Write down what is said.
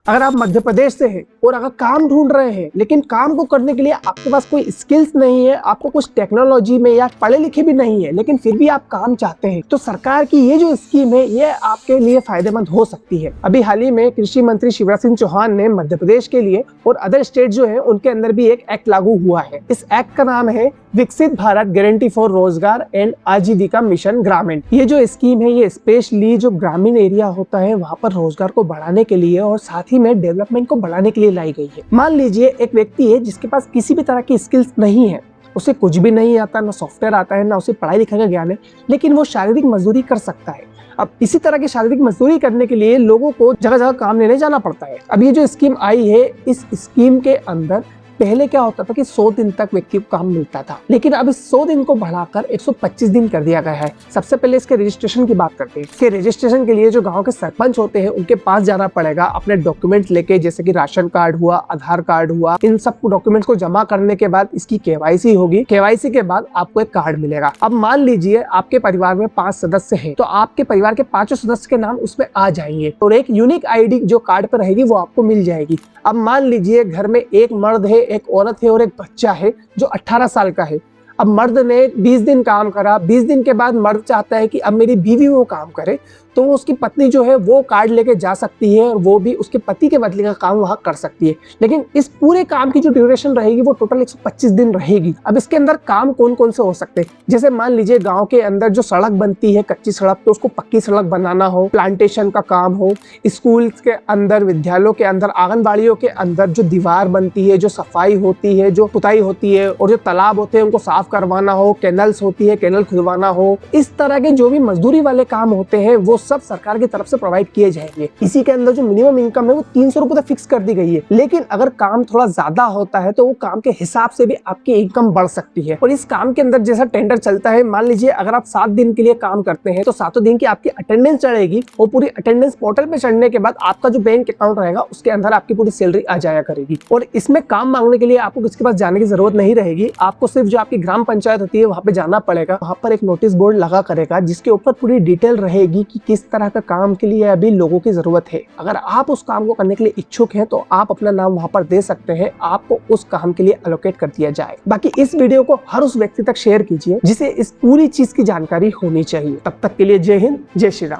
अगर आप मध्य प्रदेश से हैं और अगर काम ढूंढ रहे हैं लेकिन काम को करने के लिए आपके पास कोई स्किल्स नहीं है, आपको कुछ टेक्नोलॉजी में या पढ़े लिखे भी नहीं है, लेकिन फिर भी आप काम चाहते हैं, तो सरकार की ये जो स्कीम है ये आपके लिए फायदेमंद हो सकती है। अभी हाल ही में कृषि मंत्री शिवराज सिंह चौहान ने मध्य प्रदेश के लिए और अदर स्टेट जो है उनके अंदर भी एक एक्ट लागू हुआ है। इस एक्ट का नाम है विकसित भारत गारंटी फॉर रोजगार एंड आजीविका मिशन ग्रामीण। ये जो स्कीम है ये स्पेशली जो ग्रामीण एरिया होता है वहाँ पर रोजगार को बढ़ाने के लिए और साथ ही में डेवलपमेंट को बढ़ाने के लिए लाई गई है। मान लीजिए एक व्यक्ति है जिसके पास किसी भी तरह की स्किल्स नहीं है, उसे कुछ भी नहीं आता, ना सॉफ्टवेयर आता है, ना उसे पढ़ाई लिखाई का ज्ञान है, लेकिन वो शारीरिक मजदूरी कर सकता है। अब इसी तरह की शारीरिक मजदूरी करने के लिए लोगों को जगह जगह काम लेने जाना पड़ता है। अब ये जो स्कीम आई है, इस स्कीम के अंदर पहले क्या होता था कि 100 दिन तक व्यक्ति को काम मिलता था, लेकिन अब इस 100 दिन को बढ़ाकर 125 दिन कर दिया गया है। सबसे पहले इसके रजिस्ट्रेशन की बात करते हैं। इसके रजिस्ट्रेशन के लिए जो गांव के सरपंच होते हैं उनके पास जाना पड़ेगा अपने डॉक्यूमेंट्स लेके, जैसे कि राशन कार्ड हुआ, आधार कार्ड हुआ। इन सब डॉक्यूमेंट्स को जमा करने के बाद इसकी केवाईसी होगी। केवाईसी के बाद आपको एक कार्ड मिलेगा। अब मान लीजिए आपके परिवार में 5 सदस्य हैं, तो आपके परिवार के 5 सदस्य के नाम उसमें आ जाएंगे और एक यूनिक आईडी जो कार्ड पर रहेगी वो आपको मिल जाएगी। अब मान लीजिए घर में एक मर्द है, एक औरत है और एक बच्चा है जो 18 साल का है। अब मर्द ने 20 दिन काम करा, 20 दिन के बाद मर्द चाहता है कि अब मेरी बीवी वो काम करे, तो उसकी पत्नी जो है वो कार्ड लेके जा सकती है और वो भी उसके पति के बदले का काम वहाँ कर सकती है। लेकिन इस पूरे काम की जो ड्यूरेशन रहेगी वो टोटल 125 दिन रहेगी। अब इसके अंदर काम कौन कौन से हो सकते हैं, जैसे मान लीजिए गांव के अंदर जो सड़क बनती है, कच्ची सड़क, तो उसको पक्की सड़क बनाना हो, प्लांटेशन का काम हो, स्कूल के अंदर, विद्यालयों के अंदर, आंगनबाड़ियों के अंदर जो दीवार बनती है, जो सफाई होती है, जो पुताई होती है, और जो तालाब होते हैं उनको साफ करवाना हो, कैनल्स होती है, कैनल खुदवाना हो, इस तरह के जो भी मजदूरी वाले काम होते हैं वो सब सरकार की तरफ से प्रोवाइड किए जाएंगे। इसी के अंदर जो मिनिमम इनकम है वो 300 रुपए तक फिक्स कर दी गई है। लेकिन अगर काम थोड़ा ज्यादा होता है तो वो काम के हिसाब से भी आपकी इनकम बढ़ सकती है। और इस काम के अंदर जैसा टेंडर चलता है, मान लीजिए अगर आप 7 दिन के लिए काम करते हैं तो 7 दिन की आपकी अटेंडेंस चढ़ेगी और पूरी अटेंडेंस पोर्टल पे चढ़ने के बाद आपका जो बैंक अकाउंट रहेगा उसके अंदर आपकी पूरी सैलरी आ जाया करेगी। और इसमें काम मांगने के लिए आपको किसी के पास जाने की जरूरत नहीं रहेगी। आपको सिर्फ जो आपकी ग्राम पंचायत होती है वहां पे जाना पड़ेगा। वहां पर एक नोटिस बोर्ड लगा करेगा जिसके ऊपर पूरी डिटेल रहेगी कि किस तरह का काम के लिए अभी लोगों की जरूरत है। अगर आप उस काम को करने के लिए इच्छुक हैं तो आप अपना नाम वहां पर दे सकते हैं, आपको उस काम के लिए एलोकेट कर दिया जाए। बाकी इस वीडियो को हर उस व्यक्ति तक शेयर कीजिए जिसे इस पूरी चीज की जानकारी होनी चाहिए। तब तक के लिए जय हिंद, जय श्री राम।